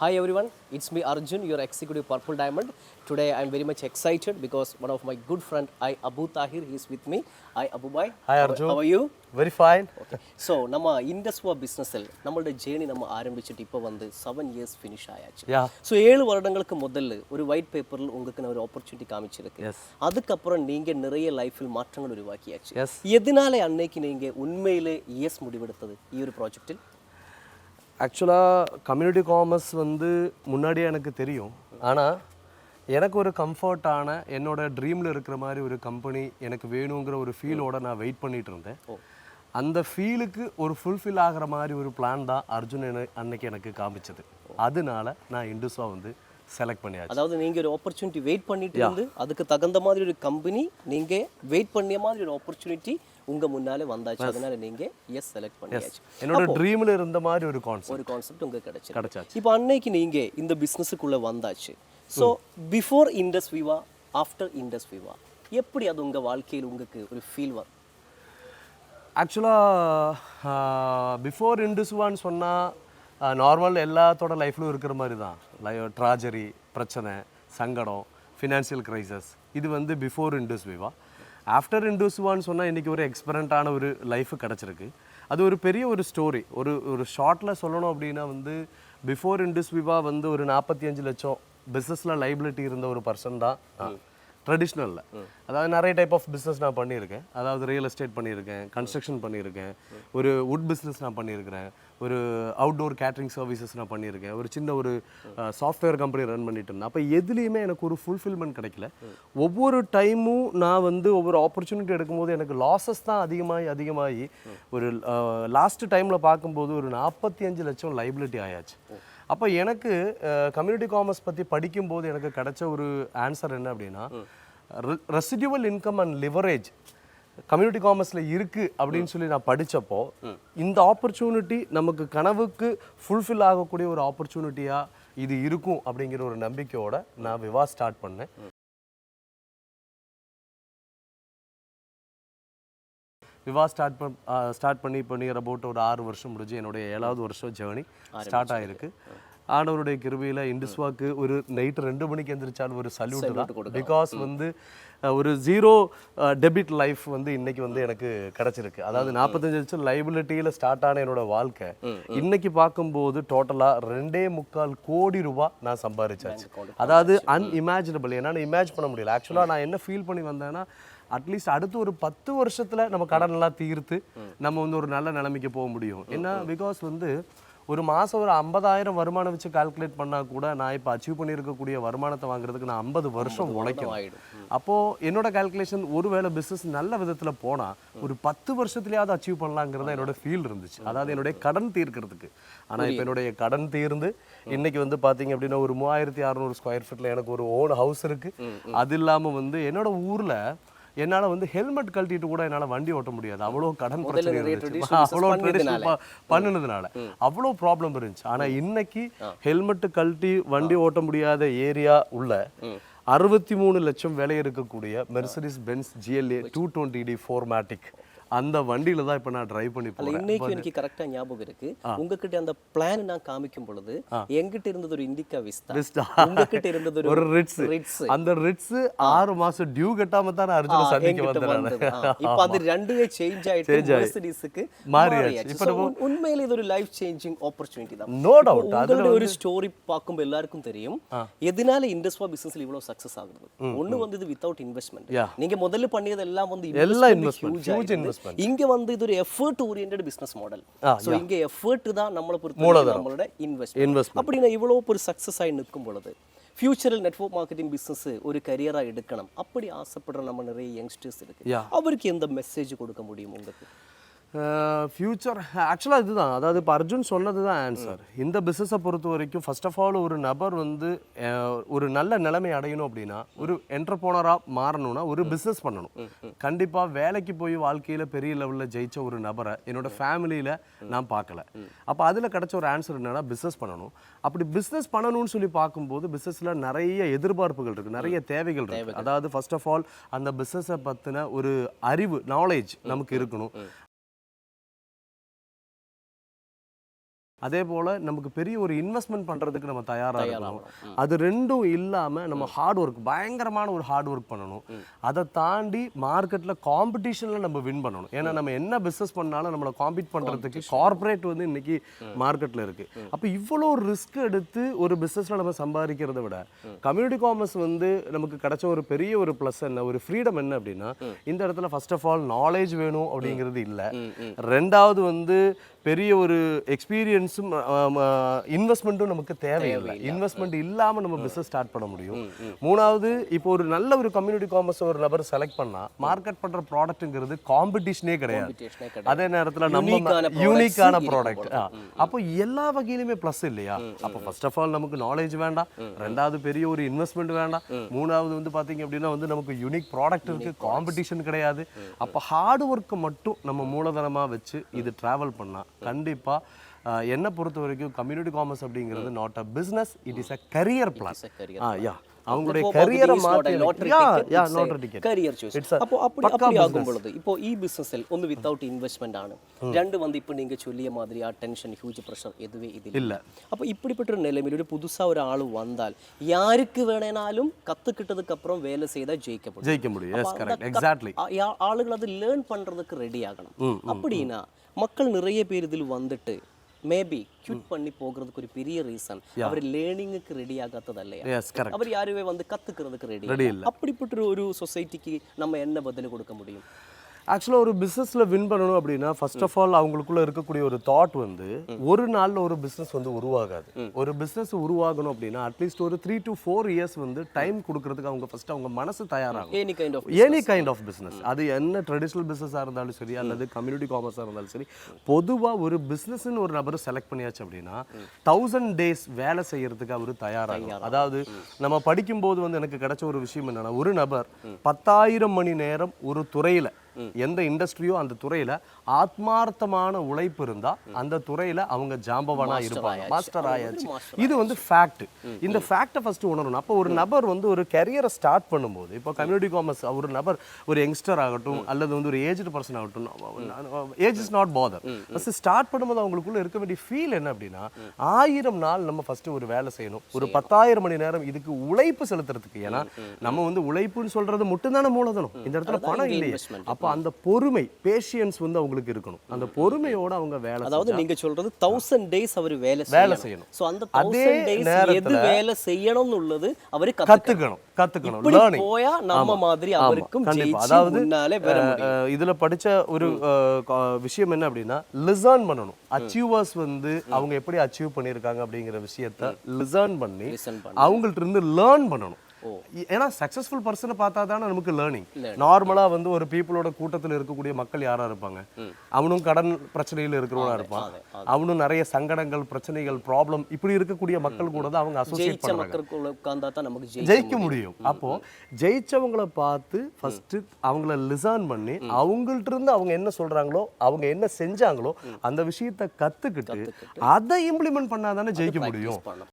Hi everyone, it's me Arjun, your executive Purple Diamond. Today I'm very much excited because one of my good friend Abu Thahir is with me. Hi Abu bhai. Hi Arjun. How are you? Very fine. Okay. So நம்ம IndusViva businessல் நம்மளோட journey நம்ம ஆரம்பிச்சிட்டு இப்போ வந்து 7 years finish ஆயாச்சு. Yeah. So 7 வருடங்களுக்கு முதல்ல ஒரு white paperல உங்களுக்கு ஒரு opportunity காமிச்சிருக்கு. Yes. அதுக்கப்புறம் நீங்க நிறைய லைஃபில் மாற்றங்கள் உருவாக்கியாச்சு. Yes. எதனால அன்னைக்கு நீங்க உண்மையிலே yes முடிவெடுத்தது இந்த ஒரு ப்ராஜெக்ட்டில்? ஆக்சுவலாக கம்யூனிட்டி காமர்ஸ் வந்து முன்னாடியே எனக்கு தெரியும். ஆனால் எனக்கு ஒரு கம்ஃபர்ட்டான என்னோட ட்ரீமில் இருக்கிற மாதிரி ஒரு கம்பெனி எனக்கு வேணுங்கிற ஒரு ஃபீலோட நான் வெயிட் பண்ணிட்டு இருந்தேன். அந்த ஃபீலுக்கு ஒரு ஃபுல்ஃபில் ஆகிற மாதிரி ஒரு பிளான் தான் அர்ஜுன் அன்னைக்கு எனக்கு காமிச்சது. அதனால நான் இண்டஸ்வா வந்து செலக்ட் பண்ணியாச்சு. அதாவது நீங்கள் ஒரு ஆப்பர்ச்சுனிட்டி வெயிட் பண்ணிட்டு இருந்து அதுக்கு தகுந்த மாதிரி ஒரு கம்பெனி நீங்கள் வெயிட் பண்ணிய மாதிரி ஒரு ஆப்பர்ச்சுனிட்டி உங்கள் முன்னாலே வந்தாச்சு. அதனால நீங்கள் எஸ் செலக்ட் பண்ணியாச்சு. என்னோட ட்ரீமில் இருந்த மாதிரி ஒரு கான்செப்ட் உங்களுக்கு கிடைச்சாச்சு. இப்போ அன்னைக்கு நீங்கள் இந்த பிஸ்னஸுக்குள்ளே வந்தாச்சு. So before IndusViva after IndusViva எப்படி அது உங்கள் வாழ்க்கையில் உங்களுக்கு ஒரு ஃபீல் வரும்? ஆக்சுவலாக பிஃபோர் IndusVivaன்னு சொன்னால் நார்மல் எல்லாத்தோட லைஃப்லும் இருக்கிற மாதிரி தான். ட்ராஜரி, பிரச்சனை, சங்கடம், ஃபினான்ஷியல் க்ரைசஸ், இது வந்து பிஃபோர் IndusViva. ஆஃப்டர் IndusVivaன்னு சொன்னால் இன்றைக்கி ஒரு எக்ஸ்பெரண்டான ஒரு லைஃபு கிடச்சிருக்கு. அது ஒரு பெரிய ஒரு ஸ்டோரி. ஒரு ஷார்ட்டில் சொல்லணும் அப்படின்னா வந்து பிஃபோர் IndusViva வந்து ஒரு 45 லட்சம் பிஸ்னஸில் லைபிலிட்டி இருந்த ஒரு பர்சன் தான் ட்ரெடிஷ்னலில். அதாவது நிறைய டைப் ஆஃப் பிஸ்னஸ் நான் பண்ணியிருக்கேன். அதாவது ரியல் எஸ்டேட் பண்ணியிருக்கேன், கன்ஸ்ட்ரக்ஷன் பண்ணியிருக்கேன், ஒரு வுட் பிஸ்னஸ் நான் பண்ணியிருக்கிறேன், ஒரு அவுட்டோர் கேட்ரிங் சர்வீசஸ் நான் பண்ணியிருக்கேன், ஒரு சின்ன ஒரு சாஃப்ட்வேர் கம்பெனி ரன் பண்ணிட்டு இருந்தேன். அப்போ எதுலேயுமே எனக்கு ஒரு ஃபுல்ஃபில்மெண்ட் கிடைக்கல. ஒவ்வொரு டைமும் நான் வந்து ஒவ்வொரு ஆப்பர்ச்சுனிட்டி எடுக்கும்போது எனக்கு லாஸஸ் தான் அதிகமாகி ஒரு லாஸ்ட் டைமில் பார்க்கும்போது ஒரு 45 லட்சம் லைபிலிட்டி ஆயாச்சு. அப்போ எனக்கு கம்யூனிட்டி காமர்ஸ் பற்றி படிக்கும்போது எனக்கு கிடைச்ச ஒரு ஆன்சர் என்ன அப்படின்னா, residual income and leverage community காமர்ஸில் இருக்குது அப்படின்னு சொல்லி நான் படித்தப்போ இந்த ஆப்பர்ச்சுனிட்டி நமக்கு கனவுக்கு ஃபுல்ஃபில் ஆகக்கூடிய ஒரு ஆப்பர்ச்சுனிட்டியாக இது இருக்கும் அப்படிங்கிற ஒரு நம்பிக்கையோடு நான் விவா ஸ்டார்ட் பண்ணேன். விவா ஸ்டார்ட் பண்ணி இப்போ நியர் அபவுட் ஒரு 6 வருஷம் முடிஞ்சு என்னுடைய 7வது வருஷம் ஜேர்னி ஸ்டார்ட் ஆகிருக்கு. ஆண்டவருடைய கிருபையில் இண்டஸ்வாக்கு ஒரு நைட்டு 2 மணிக்கு எந்திரிச்சாலும் ஒரு சல்யூட் தான். பிகாஸ் வந்து ஒரு ஜீரோ டெபிட் லைஃப் வந்து இன்னைக்கு வந்து எனக்கு கிடச்சிருக்கு. அதாவது 45 லட்சம் லைபிலிட்டியில் ஸ்டார்ட் ஆன என்னோட வாழ்க்கை இன்னைக்கு பார்க்கும்போது டோட்டலாக 2.25 கோடி ரூபாய் நான் சம்பாதிச்சாச்சு. அதாவது அன்இமேஜினபிள். என்னால் இமேஜ் பண்ண முடியல. ஆக்சுவலாக நான் என்ன ஃபீல் பண்ணி வந்தேன்னா, அட்லீஸ்ட் அடுத்து ஒரு 10 வருஷத்தில் நம்ம கடன் எல்லாம் தீர்த்து நம்ம வந்து ஒரு நல்ல நிலைமைக்கு போக முடியும். ஏன்னா பிகாஸ் வந்து ஒரு மாதம் ஒரு 50,000 வருமானம் வச்சு கால்குலேட் பண்ணால் கூட நான் இப்போ அச்சீவ் பண்ணியிருக்கக்கூடிய வருமானத்தை வாங்குறதுக்கு நான் 50 வருஷம் உழைக்கணும். அப்போது என்னோட கால்குலேஷன் ஒருவேளை பிஸ்னஸ் நல்ல விதத்தில் போனால் ஒரு 10 வருஷத்துலையாவது அச்சீவ் பண்ணலாங்கிறத என்னோட ஃபீல் இருந்துச்சு. அதாவது என்னுடைய கடன் தீர்க்கிறதுக்கு. ஆனால் இப்போ என்னுடைய கடன் தீர்ந்து இன்னைக்கு வந்து பார்த்தீங்க அப்படின்னா ஒரு 3600 ஸ்கொயர் ஃபீட்டில் எனக்கு ஒரு ஓன் ஹவுஸ் இருக்குது. அது இல்லாமல் வந்து என்னோட ஊரில் என்னால் வந்து ஹெல்மெட் கழட்டிட்டு கூட என்னால் வண்டி ஓட்ட முடியாது. அவ்வளோ கடன் பிரச்சனை இருந்துச்சு. அவ்வளோ ட்ரெடிஷனல் பண்ணினதுனால அவ்வளோ ப்ராப்ளம் இருந்துச்சு. ஆனால் இன்னைக்கு ஹெல்மெட்டு கழட்டி வண்டி ஓட்ட முடியாத ஏரியா உள்ள 63 லட்சம் விலை இருக்கக்கூடிய Mercedes Benz GLA 220D 4MATIC அந்த வண்டியில தான் இப்போ நான் டிரைவ் பண்ணி போறேன். இன்னைக்கு எனக்கு கரெக்டாக ஞாபகம் இருக்கு. உங்ககிட்ட அந்த பிளான் நான் காமிக்கும் பொழுது என்கிட்ட இருந்தது ஒரு இண்டிகா விஸ்டா, உங்ககிட்ட இருந்தது ஒரு ரிட்ஸ். அந்த ரிட்ஸ் 6 மாசம் டியூ கட்டாம தான் அர்ஜுன் சந்திக்க வந்தேன். இப்போ அது ரெண்டுமே சேஞ்ச் ஆயிட்டு மெர்சிடிஸ்க்கு மாறியாச்சு. இப்போ உண்மையிலே இது ஒரு லைஃப் சேஞ்சிங் ஆப்பர்ச்சுனிட்டி தான். No doubt. அதோட ஒரு ஸ்டோரி பார்க்கும்போது எல்லாருக்கும் தெரியும் எதனால IndusViva பிசினஸ்ல இவ்வளவு சக்சஸ் ஆகுது. ஒன்னு வந்து இது வித்தவுட் இன்வெஸ்ட்மெண்ட். நீங்க முதல்ல பண்ணியது எல்லாம் வந்து இன்வெஸ்ட்மெண்ட். இங்க வந்து இது ஒரு effort oriented business model. So இங்க எஃபர்ட் தான் நம்மள பொறுத்தவரை நம்மளோட இன்வெஸ்ட்மென்ட். அப்படினா இவ்வளவு ஒரு சக்சஸ் ஆகி நிற்கும் பொழுது ஃபியூச்சரில் நெட்வொர்க் மார்க்கெட்டிங் பிசினஸ் ஒரு கரியராக எடுக்கணும் அப்படி ஆசைப்படுற நம்ம நிறைய யங்ஸ்டர்ஸ் இருக்கு. அவருக்கு எந்த மெசேஜ் கொடுக்க முடியும் உங்களுக்கு? ஃபியூச்சர் ஆக்சுவலாக இதுதான். அதாவது இப்போ அர்ஜுன் சொன்னது தான் ஆன்சர். இந்த பிஸ்னஸை பொறுத்த வரைக்கும் ஃபர்ஸ்ட் ஆஃப் ஆல் ஒரு நபர் வந்து ஒரு நல்ல நிலைமை அடையணும் அப்படின்னா, ஒரு என்டர்பிரனராக மாறணும்னா ஒரு பிஸ்னஸ் பண்ணணும். கண்டிப்பாக வேலைக்கு போய் வாழ்க்கையில் பெரிய லெவலில் ஜெயிச்ச ஒரு நபரை என்னோட ஃபேமிலியில் நான் பார்க்கல. அப்போ அதில் கிடச்ச ஒரு ஆன்சர் என்னன்னா பிஸ்னஸ் பண்ணணும். அப்படி பிஸ்னஸ் பண்ணணும்னு சொல்லி பார்க்கும்போது பிஸ்னஸில் நிறைய எதிர்பார்ப்புகள் இருக்குது, நிறைய தேவைகள் இருக்குது. அதாவது ஃபர்ஸ்ட் ஆஃப் ஆல் அந்த பிஸ்னஸை பற்றின ஒரு அறிவு, நாலேஜ் நமக்கு இருக்கணும். அதே போல் நமக்கு பெரிய ஒரு இன்வெஸ்ட்மெண்ட் பண்ணுறதுக்கு நம்ம தயாராக இருக்கணும். அது ரெண்டும் இல்லாமல் நம்ம ஹார்ட் ஒர்க், பயங்கரமான ஒரு ஹார்ட் ஒர்க் பண்ணணும். அதை தாண்டி மார்க்கெட்டில் காம்படிஷனில் நம்ம வின் பண்ணணும். ஏன்னா நம்ம என்ன பிஸ்னஸ் பண்ணாலும் நம்மளை காம்பீட் பண்ணுறதுக்கு கார்பரேட் வந்து இன்னைக்கு மார்க்கெட்டில் இருக்குது. அப்போ இவ்வளோ ரிஸ்க் எடுத்து ஒரு பிஸ்னஸில் நம்ம சம்பாதிக்கிறத விட கம்யூனிட்டி காமர்ஸ் வந்து நமக்கு கிடைச்ச ஒரு பெரிய ஒரு ப்ளஸ் என்ன, ஒரு ஃப்ரீடம் என்ன அப்படின்னா, இந்த இடத்துல ஃபர்ஸ்ட் ஆஃப் ஆல் நாலேஜ் வேணும் அப்படிங்கிறது இல்லை. ரெண்டாவது வந்து பெரிய ஒரு எக்ஸ்பீரியன்ஸும் இன்வெஸ்ட்மெண்ட்டும் நமக்கு தேவையில்லை. இன்வெஸ்ட்மெண்ட் இல்லாமல் நம்ம பிஸ்னஸ் ஸ்டார்ட் பண்ண முடியும். மூணாவது, இப்போ ஒரு நல்ல ஒரு கம்யூனிட்டி காமர்ஸ் ஒரு நபர் செலக்ட் பண்ணால் மார்க்கெட் பண்ணுற ப்ராடக்ட்டுங்கிறது காம்படிஷனே கிடையாது. அதே நேரத்தில் நம்ம யூனிக்கான ப்ராடக்ட். அப்போ எல்லா வகையிலுமே ப்ளஸ் இல்லையா? அப்போ ஃபர்ஸ்ட் ஆஃப் ஆல் நமக்கு நாலேஜ் வேண்டாம், ரெண்டாவது பெரிய ஒரு இன்வெஸ்ட்மெண்ட் வேண்டாம், மூணாவது வந்து பார்த்தீங்க அப்படின்னா வந்து நமக்கு யூனிக் ப்ராடக்ட் இருக்குது, காம்படிஷன் கிடையாது. அப்போ ஹார்ட் ஒர்க்கை மட்டும் நம்ம மூலதனமாக வச்சு இது ட்ராவல் பண்ணால் கண்டிப்பாக என்னை பொறுத்த வரைக்கும் கம்யூனிட்டி காமர்ஸ் அப்படிங்கிறது not a business, it is a career plan. அவங்களுடைய கரியரை അപ്പോൾ அப்படி ஆகும் பொழுது இப்போ ഈ ബിസിനസ്സിൽ ഒന്ന് വിത്തൗട്ട് ഇൻവെസ്റ്റ്മെന്റ് ആണ്, രണ്ട് வந்து இப்போ நீங்க சொல்லிய மாதிரி ആ ടെൻഷൻ ஹியூஜ் பிரஷர் எதுவே ഇതില്ല. அப்போ இப்படிப்பட்ட ஒரு நிலைமையில் ஒரு புதுசா ஒரு ஆள் வந்தால் யாருக்கு வேணாலும் கத்துக்கிட்டதுக்கு அப்புறம் வேலை செய்தா ஜெயிக்க முடியும். ஆளுகள் அது லேர்ன் பண்றதுக்கு ரெடி ஆகணும். அப்படின்னா மக்கள் நிறைய பேர் இதில் வந்துட்டு மேபி ക്യൂட் பண்ணி போகிறதுக்கு ஒரு பெரிய ரீசன் அவர் லேர்னிங்க்கு ரெடி ஆகாததல்ல. அவர் யாருவே வந்து கத்துக்கிறதுக்கு ரெடி இல்ல. அப்படிப்பட்ட ஒரு சொசைட்டிக்கு நம்ம என்ன பதில் கொடுக்க முடியும்? ஆக்சுவலாக ஒரு பிஸ்னஸில் வின் பண்ணணும் அப்படின்னா ஃபர்ஸ்ட் ஆஃப் ஆல் அவங்களுக்குள்ள இருக்கக்கூடிய ஒரு தாட் வந்து ஒரு நாளில் ஒரு பிஸ்னஸ் வந்து உருவாகாது. ஒரு பிஸ்னஸ் உருவாகணும் அப்படின்னா அட்லீஸ்ட் ஒரு 3 to 4 years வந்து டைம் கொடுக்கறதுக்கு அவங்க ஃபர்ஸ்ட் அவங்க மனசு தயாராகும். எனி கைண்ட் ஆஃப் பிஸ்னஸ், அது என்ன ட்ரெடிஷ்னல் பிஸ்னஸாக இருந்தாலும் சரி அல்லது கம்யூனிட்டி காமர்ஸாக இருந்தாலும் சரி, பொதுவாக ஒரு பிஸ்னஸ்ன்னு ஒரு நபர் செலக்ட் பண்ணியாச்சு அப்படின்னா 1000 days வேலை செய்யறதுக்கு அவர் தயாராகும். அதாவது நம்ம படிக்கும்போது வந்து எனக்கு கிடைச்ச ஒரு விஷயம் என்னன்னா, ஒரு நபர் 10,000 மணி நேரம் ஒரு துறையில், எந்த இண்டஸ்ட்ரியோ அந்த துறையில ஆத்மார்த்தமான உழைப்பு இருந்தா அந்த துறையில அவங்க ஜாம்பவானா இருப்பாங்க, மாஸ்டர் ஆயாச்சு. இது வந்து ஃபேக்ட். இந்த ஃபேக்டை ஃபர்ஸ்ட் உணரணும். அப்போ ஒரு நபர் வந்து ஒரு கரியரை ஸ்டார்ட் பண்ணும்போது, இப்போ கம்யூனிட்டி காமர்ஸ் ஒரு நபர் ஒரு யங்ஸ்டர் ஆகட்டும் அல்லது வந்து ஒரு ஏஜ்டு பர்சன் ஆகட்டும், age is not bother. First start பண்ணும்போது அவங்களுக்குள்ள இருக்க வேண்டிய ஃபீல் என்ன அப்படின்னா, 1000 நாள் நம்ம ஃபர்ஸ்ட் ஒரு வேலை செய்யணும், ஒரு 10,000 மணி நேரம் இதுக்கு உழைப்பு செலுத்துறதுக்கு. ஏன்னா நம்ம வந்து உழைப்புன்னு சொல்றது மட்டும்தானே மூலதனம், இந்த இடத்துல பணம் இல்லையே. அப்போ அந்த பொறுமை, பேஷியன்ஸ் வந்து அவங்களுக்கு இருக்கணும். அந்த பொறுமையோட அவங்க வேலை, அதாவது நீங்க சொல்றது 1000 days அவர் வேலை செய்யணும். சோ அந்த 1000 days எது வேலை செய்யணும்னு உள்ளது அவர் கத்துக்கணும். லேர்னிங் போயா நம்ம மாதிரி அவருக்கும் அதாவது இதுல படிச்ச ஒரு விஷயம் என்ன அப்படின்னா, லிசன் பண்ணணும். அச்சீவர்ஸ் வந்து அவங்க எப்படி அச்சீவ் பண்ணிருக்காங்க அப்படிங்கிற விஷயத்தை லிசன் பண்ணி அவங்கள்ட்ட இருந்து லேர்ன் பண்ணணும். ஏன்னா சக்சஸ்ஃபுல் பர்சனை பார்த்தா தானே நமக்கு லேர்னிங். நார்மலா வந்து ஒரு பீப்புளோட கூட்டத்தில் இருக்கக்கூடிய மக்கள் யாரா இருப்பாங்க, அவனும் கடன் பிரச்சனையில் இருக்கிறவனா இருப்பான், அவனும் நிறைய சங்கடங்கள், பிரச்சனைகள், ப்ராப்ளம் இப்படி இருக்கக்கூடிய மக்கள் கூட தான் அவங்க அசோசியேட் பண்றாங்க, ஜெயிக்க முடியும். அப்போ ஜெயிச்சவங்களை பார்த்து ஃபர்ஸ்ட் அவங்கள லிசன் பண்ணி அவங்கள்ட்ட இருந்து அவங்க என்ன சொல்றாங்களோ, அவங்க என்ன செஞ்சாங்களோ அந்த விஷயத்தை கத்துக்கிட்டு அதை இம்ப்ளிமெண்ட் பண்ணாதானே ஜெயிக்க முடியும்.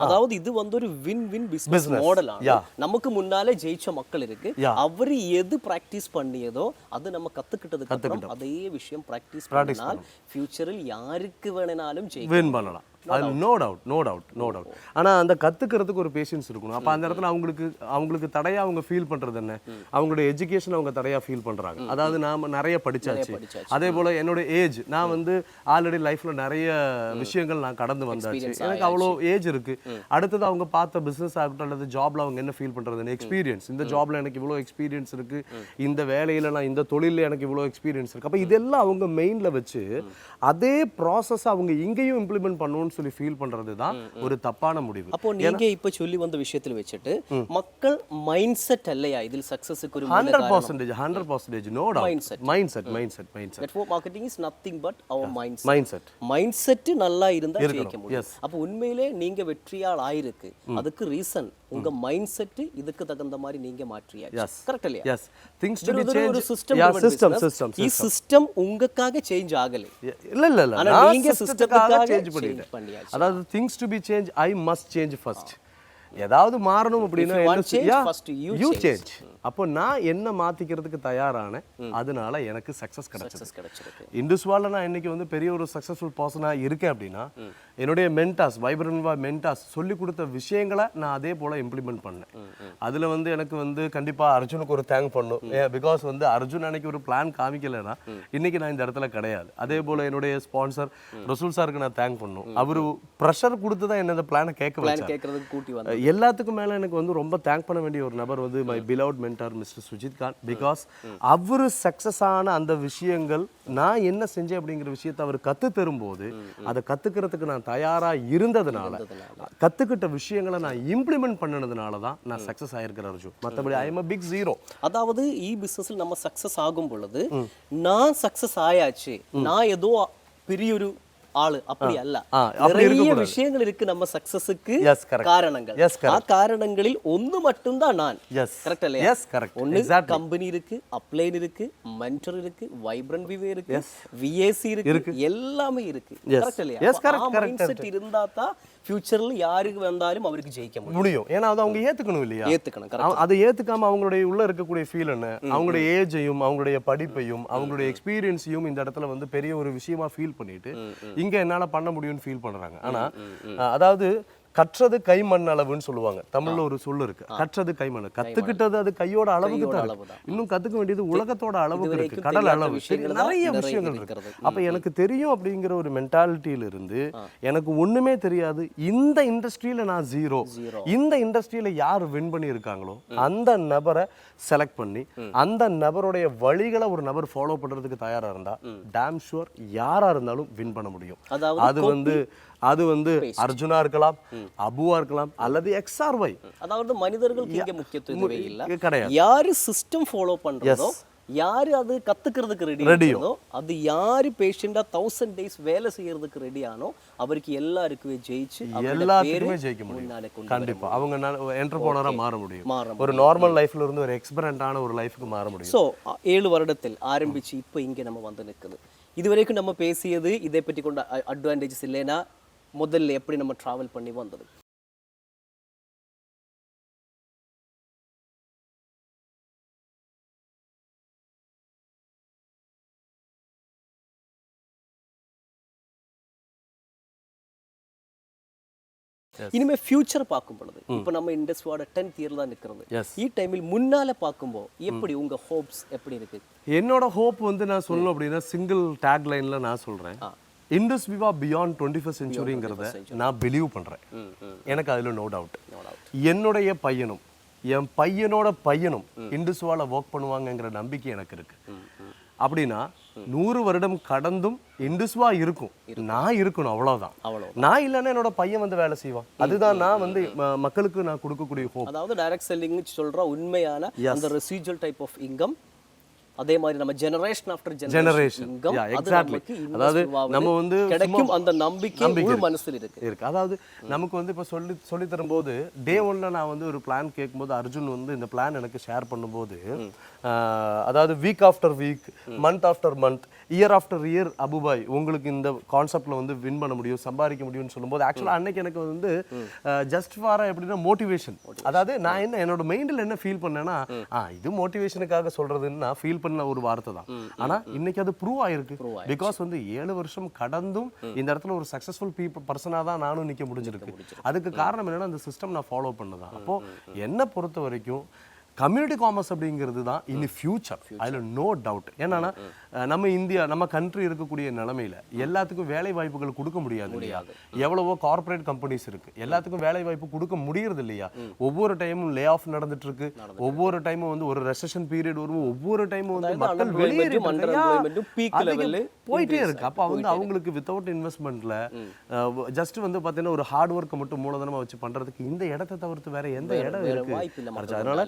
அதாவது இது வந்து ஒரு வின் வின் பிசினஸ் மாடல் ആണ്. நமக்கு முன்னாலே ஜெயிச்ச மக்கள் இருக்கு, அவர் எது பிராக்டிஸ் பண்ணியதோ அது நம்ம கத்துக்கிட்டதுக்கு அப்புறம் அதே விஷயம் பிராக்டிஸ் பண்ணால் ஃபியூச்சரில் யாருக்கு வேணாலும் வின் பண்ணலாம். அது நோ டவுட். ஆனால் அந்த கற்றுக்கிறதுக்கு ஒரு பேஷன்ஸ் இருக்கணும். அப்போ அந்த இடத்துல அவங்களுக்கு தடையாக அவங்க ஃபீல் பண்ணுறது என்ன, அவங்களுடைய எஜுகேஷன் அவங்க தடையாக ஃபீல் பண்ணுறாங்க. அதாவது நாம் நிறைய படித்தாச்சு, அதே போல் என்னோட ஏஜ், நான் வந்து ஆல்ரெடி லைஃப்பில் நிறைய விஷயங்கள் நான் கடந்து வந்தாச்சு, எனக்கு அவ்வளோ ஏஜ் இருக்குது. அடுத்தது அவங்க பார்த்த பிஸ்னஸ் ஆகட்டும் அல்லது ஜாப்ல அவங்க என்ன ஃபீல் பண்ணுறதுன்னு எக்ஸ்பீரியன்ஸ், இந்த ஜாப்ல எனக்கு இவ்வளோ எக்ஸ்பீரியன்ஸ் இருக்குது, இந்த வேலையில் நான் இந்த தொழிலில் எனக்கு இவ்வளோ எக்ஸ்பீரியன்ஸ் இருக்குது. அப்போ இதெல்லாம் அவங்க மெயினில் வச்சு அதே ப்ராசஸ் அவங்க இங்கேயும் இம்ப்ளிமெண்ட் பண்ணணும்னு சொல்லி ஃபீல் பண்றது தான் ஒரு தப்பான முடிவு. அப்போ நீங்க இப்ப சொல்லி வந்த விஷயத்துல வச்சுட்டு மக்கள் மைண்ட் செட் இல்லையா இதில் சக்சஸுக்கு ஒரு 100% no doubt. mindset network marketing is nothing but our mindset mindset நல்லா இருந்தா ஜெயிக்க முடியும். அப்போ உண்மையிலே நீங்க வெற்றியாள் ஆயிருக்கு அதுக்கு ரீசன் உங்க மைண்ட் செட் இதுக்கு தகுந்த மாதிரி நீங்க மாற்றியாச்சு. கரெக்ட் இல்லையா? yes things to be changed. ஒரு சிஸ்டம் system ಈ சிஸ்டம் உங்களுக்காக சேஞ்ச் ஆகல. இல்ல ஆனா நீங்க சிஸ்டத்துக்காக சேஞ்ச் பண்ணியாச்சு. அதாவது things to be changed I must change first. ஏதாவது மாறணும் அப்படின்னா you change. அப்போ நான் என்ன மாத்திக்கிறதுக்கு தயாரான அதனால எனக்கு சக்சஸ் கிடைச்சிருக்கு. இண்டஸ்வால நான் இன்னைக்கு வந்து பெரிய ஒரு சக்சஸ்ஃபுல் பர்சனா இருக்கேன் அப்படின்னா என்னுடைய மென்டாஸ் VibrantViva மென்டாஸ் சொல்லி கொடுத்த விஷயங்களை நான் அதே போல இம்ப்ளிமெண்ட் பண்ணேன். அதுல வந்து எனக்கு வந்து கண்டிப்பா அர்ஜுனுக்கு ஒரு தேங்க் பண்ணும். பிகாஸ் வந்து அர்ஜுன் அன்னைக்கு ஒரு பிளான் காமிக்கலைன்னா இன்னைக்கு நான் இந்த இடத்துல கிடையாது. அதே போல என்னுடைய ஸ்பான்சர் ரசூல் சாருக்கு நான் தேங்க் பண்ணும். அவரு ப்ரெஷர் கொடுத்து தான் என்ன இந்த பிளானை கேட்கறதுக்கு கூட்டி வந்தார். எல்லாத்துக்கும் மேல எனக்கு வந்து ரொம்ப தேங்க் பண்ண வேண்டிய ஒரு நபர் வந்து my beloved mentor mister Sujith Khan. Because அவரு சக்சஸ் ஆன அந்த விஷயங்கள் நான் என்ன செஞ்சேன் அப்படிங்கிற விஷயத்தை அவர் கத்து தரும்போது அதை கத்துக்கிறதுக்கு நான் தயாரா இருந்ததுனால கத்துக்கிட்ட விஷயங்களை நான் இம்ப்ளிமெண்ட் பண்ணனதுனால தான் நான் சக்சஸ் ஆயிருக்கிறேன் அர்ஜுன். மற்றபடி I am a big zero. அதாவது பிசினஸ்ல நம்ம சக்சஸ் ஆகும் பொழுது நான் சக்சஸ் ஆயாச்சு நான் ஏதோ பெரிய ஒரு ஆளு அப்படி அல்ல. நிறைய விஷயங்கள் இருக்கு நம்ம சக்சஸுக்கு காரணங்கள். காரணங்களில் ஒன்று மட்டும் தான் நான். கரெக்ட் இல்லையா? ஒன்னு கம்பெனி இருக்கு, அப்ளைன் இருக்கு, மென்டர் இருக்கு, VibrantViva இருக்கு, VAC இருக்கு, எல்லாமே இருக்கு. கரெக்ட் இல்லையா? மைண்ட் செட் இருந்தா தான் ஃபியூச்சர்ல யாருக்கு வந்தாலும் அவருக்கு ஜெயிக்க முடியும். ஏன்னா அது அவங்க ஏத்துக்கணும் இல்லையா? ஏத்துக்கணும். அதை ஏத்துக்காம அவங்களுடைய உள்ள இருக்கக்கூடிய ஃபீல் என்ன, அவங்களுடைய ஏஜையும் அவங்களுடைய படிப்பையும் அவங்களுடைய எக்ஸ்பீரியன்ஸையும் இந்த இடத்துல வந்து பெரிய ஒரு விஷயமா ஃபீல் பண்ணிட்டு இங்க என்னால பண்ண முடியும்னு ஃபீல் பண்றாங்க. ஆனா அதாவது கற்றது கை மண் அளவுன்னு சொல்லுவாங்க. தமிழ்ல ஒரு சொல்லு இருக்கு, கற்றது கை மண். கத்துக்கிட்டது அது கையோட அளவுக்கு தான். இன்னும் கத்துக்க வேண்டியது உலகத்தோட அளவுக்கு இருக்கு, கடல் அளவு, நிறைய விஷயங்கள் இருக்கு. அப்ப எனக்கு தெரியும் அப்படிங்கிற ஒரு மென்டாலிட்டியில இருந்து எனக்கு ஒண்ணுமே தெரியாது, இந்த இண்டஸ்ட்ரியில நான் ஜீரோ, இந்த இண்டஸ்ட்ரியில யார் வின் பண்ணி இருக்காங்களோ அந்த நபரை செலக்ட் பண்ணி அந்த நபருடைய வழிகளை ஒரு நபர் ஃபாலோ பண்றதுக்கு தயாரா இருந்தா டேம் ஷூர் யாரா இருந்தாலும் வின் பண்ண முடியும். அது வந்து அர்ஜுனா இருக்கலாம், அபுவா இருக்கலாம், அல்லது XRY. அதாவது மனிதர்களுக்கு இங்க முக்கியத்துவம் இல்ல, கிடையாது. யாரு சிஸ்டம் ஃபாலோ பண்றதோ, யாரு அது கத்துக்கிறதுக்கு ரெடியோ, அது யாரு பேஷண்டா 1000 days வேலை செய்யறதுக்கு ரெடியானோ அவருக்கு எல்லாருக்குமே ஜெயிச்சு எல்லாத்துக்குமே ஜெயிக்க முடியும். கண்டிப்பா அவங்க என்டர்பிரனரா மாற முடியும். ஒரு நார்மல் லைஃப்ல இருந்து ஒரு எக்ஸ்பெரண்டான ஒரு லைஃப்க்கு மாற முடியும். சோ 7 வருடத்தில் ஆரம்பிச்சு இப்போ இங்க நம்ம வந்து நிக்குது. இதுவரைக்கும் நம்ம பேசியது இதை பற்றி கொண்ட அட்வான்டேஜஸ் இல்லைன்னா முதல்ல எப்படி நம்ம டிராவல் பண்ணி வந்தது. இனிமே ஃபியூச்சர் பார்க்கும் பொழுது இப்போ நம்ம இண்டஸ்ட்ரியோட 10th இயர்ல தான் நிற்கிறது. டைமில் முன்னால பார்க்கும்போது எப்படி உங்க ஹோப்ஸ் எப்படி இருக்கு? என்னோட ஹோப் வந்து நான் சொல்லணும் அப்படின்னா சிங்கிள் டேக் லைன்ல நான் சொல்றேன், IndusViva பியாண்ட் 21st செஞ்சுரிங்கிறத நான் பிலீவ் பண்றேன். எனக்கு அதுல நோ டவுட். என்னுடைய பையனும் என் பையனோட பையனும் இண்டஸ்வால ஒர்க் பண்ணுவாங்கங்கிற நம்பிக்கை எனக்கு இருக்கு. அப்படின்னா 100 வருடம் கடந்தும் இண்டஸ்வா இருக்கும், நான் இருக்கணும், அவ்வளவுதான். நான் இல்லைன்னா என்னோட பையன் வந்து வேலை செய்வான். அதுதான் நான் வந்து மக்களுக்கு நான் கொடுக்கக்கூடிய ஹோப். அதாவது டைரக்ட் செல்லிங் சொல்ற உண்மையான அந்த ரெசிஜுவல் டைப் ஆஃப் இன்கம், அதே மாதிரி நம்ம ஜெனரேஷன் ஆஃப்டர் ஜெனரேஷன் எக்ஸாக்ட்லி. அதாவது நம்ம வந்து கிடைக்கும் அந்த நம்பிக்கை உள் மனசுல இருக்கு. அதாவது நமக்கு வந்து இப்போ சொல்லி தரும்போது டே 1ல நான் வந்து ஒரு பிளான் கேட்கும்போது அர்ஜுன் வந்து இந்த பிளான் எனக்கு ஷேர் பண்ணும்போது அதாவது week after week, month after month, year after year Abubhai உங்களுக்கு இந்த கான்செப்ட்ல வந்து வின் பண்ண முடியும், சம்பாதிக்க முடியும்னு சொல்லும்போது ஆக்சுவலா அன்னைக்கு எனக்கு வந்து ஜஸ்ட் ஃபார் எப்படின்னா மோட்டிவேஷன். அதாவது நான் என்ன என்னோட மைண்டில் என்ன ஃபீல் பண்ணேன்னா இது மோட்டிவேஷனுக்காக சொல்றதுன்னு நான் ஃபீல் பண்ண ஒரு வார்த்தை தான். ஆனா இன்னைக்கு அது ப்ரூவ் ஆயிருக்கு. பிகாஸ் வந்து 7 வருஷம் கடந்தும் இந்த இடத்துல ஒரு சக்சஸ்ஃபுல் பர்சனா தான் நானும் நிக்க முடிஞ்சிருக்கு. அதுக்கு காரணம் என்னன்னா அந்த சிஸ்டம் நான் ஃபாலோ பண்ணதான். அப்போ என்னை பொறுத்த வரைக்கும் கம்யூனிட்டி காமர்ஸ் அப்படிங்கிறது தான் இனி ஃபியூச்சர், அதில் நோ டவுட். என்னன்னா நம்ம இந்தியா, நம்ம கண்ட்ரி இருக்கக்கூடிய நிலைமையில எல்லாத்துக்கும் வேலை வாய்ப்புகள் கொடுக்க முடியாது இல்லையா? எவ்வளவோ கார்ப்பரேட் கம்பெனிஸ் இருக்கு, எல்லாத்துக்கும் வேலை வாய்ப்பு கொடுக்க முடியறது இல்லையா? ஒவ்வொரு டைமும் லே ஆஃப் நடந்துட்டு இருக்கு, ஒவ்வொரு டைமும் வந்து ஒரு ரெசெஷன் பீரியட் வரும், ஒவ்வொரு டைமும் வந்து மக்கள் வெளியேறி போயிட்டே இருக்கு. அப்போ வந்து அவங்களுக்கு வித்தவுட் இன்வெஸ்ட்மெண்ட்ல ஜஸ்ட் வந்து பார்த்தீங்கன்னா ஒரு ஹார்ட் ஒர்க்கை மட்டும் மூலதனமா வச்சு பண்றதுக்கு இந்த இடத்தை தவிர்த்து வேற எந்த இடம் இருக்கு? அதனால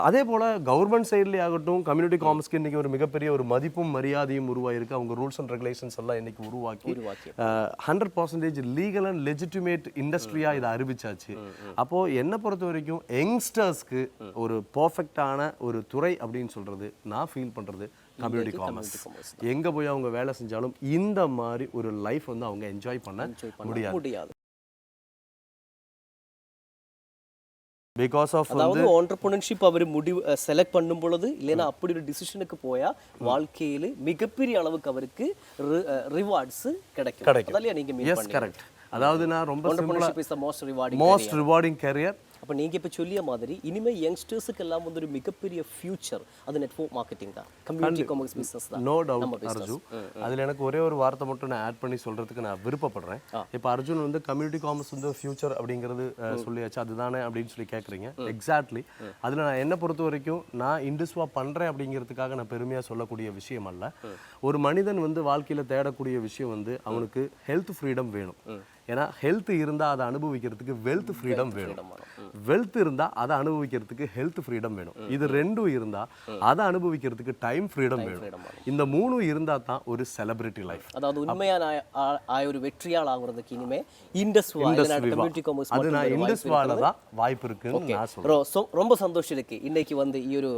அதே போல கவர்மெண்ட் சைட்லயே ஆகட்டும், கம்யூனிட்டி காமர்ஸ்க்கு இன்னைக்கு ஒரு மிகப்பெரிய ஒரு மதிப்பும் மரியாதையும் உருவாயிருக்கு. அவங்க ரூல்ஸ் அண்ட் ரெகுலேஷன்ஸ் எல்லாம் இன்னைக்கு உருவாக்கி 100% லீகல் அண்ட் லெஜிட்டிமேட் இண்டஸ்ட்ரியா இதை அறிவிச்சாச்சு. அப்போ என்ன பொறுத்த வரைக்கும் யங்ஸ்டர்ஸ்க்கு ஒரு பர்ஃபெக்டான ஒரு துறை அப்படின்னு சொல்றது நான் ஃபீல் பண்றது கம்யூனிட்டி காமர்ஸ். எங்க போய் அவங்க வேலை செஞ்சாலும் இந்த மாதிரி ஒரு லைஃப் வந்து அவங்க என்ஜாய் பண்ண முடியாது. பிகாஸ் ஆஃப் அதாவது என்டர்பிரினர்ஷிப் அவர் முடிவு செலக்ட் பண்ணும் பொழுது இல்லைன்னா அப்படி ஒரு டிசிஷனுக்கு போயா வாழ்க்கையில மிகப்பெரிய அளவுக்கு அவருக்கு ரிவார்ட்ஸ் கிடைக்கும். அதனால நீங்க மீன் பண்ணீங்க. கரெக்ட். அதாவது நான் ரொம்ப entrepreneurship is the most rewarding career. அப்போ நீங்கள் இப்போ சொல்லிய மாதிரி இனிமேல் யங்ஸ்டர்ஸுக்கு எல்லாம் வந்து ஒரு மிகப்பெரிய ஃபியூச்சர் அது நெட்வொர்க் மார்க்கெட்டிங் தான், கம்யூனிட்டி காமர்ஸ் பிஸ்னஸ் தான். No doubt Arjun. அதில் எனக்கு ஒரே ஒரு வார்த்தை மட்டும் நான் ஆட் பண்ணி சொல்றதுக்கு நான் விருப்பப்படுறேன். இப்போ அர்ஜுன் வந்து கம்யூனிட்டி காமர்ஸ் வந்து ஃபியூச்சர் அப்படிங்கிறது சொல்லியாச்சு, அதுதானே அப்படின்னு சொல்லி கேட்குறீங்க. எக்ஸாக்ட்லி. அதில் நான் என்ன பொறுத்த வரைக்கும் நான் இண்டஸ்வா பண்ணுறேன் அப்படிங்கிறதுக்காக நான் பெருமையாக சொல்லக்கூடிய விஷயம் அல்ல. ஒரு மனிதன் வந்து வாழ்க்கையில் தேடக்கூடிய விஷயம் வந்து அவனுக்கு ஹெல்த் ஃப்ரீடம் வேணும். ஏன்னா ஹெல்த் இருந்தால் அதை அனுபவிக்கிறதுக்கு வெல்த் ஃப்ரீடம் வேணும், வெல்த் இருந்தால் அதை அனுபவிக்கிறதுக்கு ஹெல்த் ஃப்ரீடம் வேணும். இது ரெண்டும் இருந்தால் அதை அனுபவிக்கிறதுக்கு டைம் ஃப்ரீடம் வேணும். இந்த மூணும் இருந்தால் தான் ஒரு செலிபிரிட்டி லைஃப். அதாவது உண்மையான ஒரு வெற்றியால் ஆகுறதுக்கு இனிமே அது நான் இண்டஸ்வால தான் வாய்ப்பு இருக்குன்னு நான் சொல்றேன். ரொம்ப சந்தோஷம் இருக்கு இன்னைக்கு வந்து ஒரு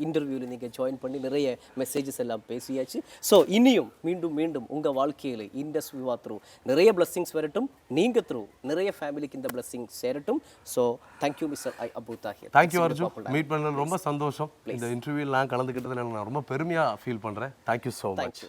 இன்டர்வியூல நீங்க ஜாயின் பண்ணி நிறைய மெசேஜஸ் எல்லாம் பேசியாச்சு. ஸோ இனியும் மீண்டும் மீண்டும் உங்க வாழ்க்கையில IndusViva த்ரூ நிறைய பிளஸிங்ஸ் வரட்டும், நீங்க த்ரூ நிறைய ஃபேமிலிக்கு இந்த பிளஸிங் சேரட்டும். So thank you mister Abu Tahir. Thank you Arjun. Meet பண்ணது ரொம்ப சந்தோஷம். இந்த இன்டர்வியூல நான் கலந்துக்கிட்டதுல நான் ரொம்ப பெருமையா ஃபீல் பண்றேன். Thank you so much.